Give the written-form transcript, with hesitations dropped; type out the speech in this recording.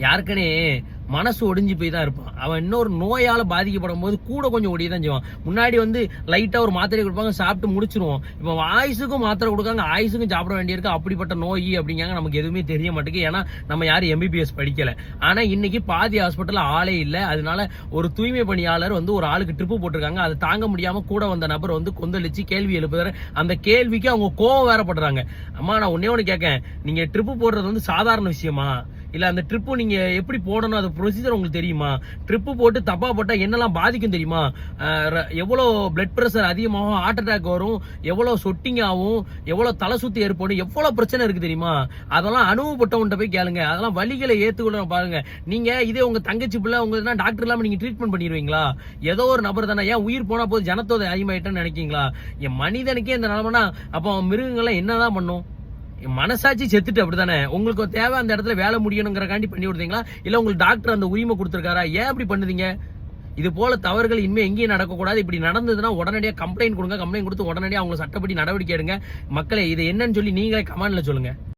யாருக்கனே மனசு ஒடிஞ்சு போய் தான் இருப்பான். அவன் இன்னொரு நோயால பாதிக்கப்படும் போது கூட கொஞ்சம் ஒடிய தான் செய்வான். முன்னாடி லைட்டா ஒரு மாத்திரை கொடுப்பாங்க, சாப்பிட்டு முடிச்சிருவோம். இப்போ ஆயுசுக்கும் மாத்திரை கொடுக்காங்க, ஆயுசுக்கும் சாப்பிட வேண்டியிருக்கு. அப்படிப்பட்ட நோய் அப்படிங்காங்க, நமக்கு எதுவுமே தெரிய மாட்டேங்குது. ஏன்னா நம்ம யாரும் எம்பிபிஎஸ் படிக்கல. ஆனா இன்னைக்கு பாதி ஹாஸ்பிட்டல் ஆளே இல்லை. அதனால ஒரு தூய்மை பணியாளர் ஒரு ஆளுக்கு ட்ரிப்பு போட்டிருக்காங்க. அதை தாங்க முடியாம கூட வந்த நபர் கொந்தளிச்சு கேள்வி எழுப்புறாரு. அந்த கேள்விக்கு அவங்க கோவம் வேறப்படுறாங்க. அம்மா, நான் ஒன்னே ஒன்று கேட்கேன், நீங்க ட்ரிப்பு போடுறது சாதாரண விஷயமா? இல்ல அந்த ட்ரிப்பு நீங்க எப்படி போடணும், அது ப்ரொசீஜர் உங்களுக்கு தெரியுமா? ட்ரிப்பு போட்டு தப்பா போட்டா என்னெல்லாம் பாதிக்கும் தெரியுமா? எவ்வளவு பிளட் பிரஷர் அதிகமாகும், ஹார்ட் அட்டாக் வரும், எவ்வளவு சொட்டிங் ஆகும், எவ்வளவு தலை சுத்தி ஏற்படும், எவ்வளவு பிரச்சனை இருக்கு தெரியுமா? அதெல்லாம் அனுபவப்பட்டவன்கிட்ட போய் கேளுங்க. அதெல்லாம் வலிகளை ஏத்துக்கொள்ள பாருங்க. நீங்க இதே உங்க தங்கச்சி பிள்ளை உங்க டாக்டர் இல்லாம நீங்க ட்ரீட்மெண்ட் பண்ணிடுவீங்களா? ஏதோ ஒரு நபர் தானே, ஏன் உயிர் போனா போது ஜனத்தோட அதிகமாயிட்டேன்னு நினைக்கீங்களா? என் மனிதனுக்கே இந்த நிலைமைனா அப்போ மிருகங்கள்லாம் என்னதான் பண்ணும்? மனசாட்சி செத்துட்டு அப்படித்தானே? உங்களுக்கு தேவை அந்த இடத்துல வேலை முடியணுங்கிறக்காண்டி பண்ணி விடுறீங்களா? இல்ல உங்களுக்கு டாக்டர் அந்த உரிமை கொடுத்திருக்காரா? ஏன் இப்படி பண்ணுதீங்க? இது போல தவறுகள் இனிமே எங்கேயும் நடக்கக்கூடாது. இப்படி நடந்ததுன்னா உடனடியாக கம்ப்ளைண்ட் கொடுங்க. கம்ப்ளைண்ட் கொடுத்து உடனடியாக அவங்க சட்டப்படி நடவடிக்கை எடுங்க. மக்களே, இது என்னன்னு சொல்லி நீங்களே கமெண்ட்ல சொல்லுங்க.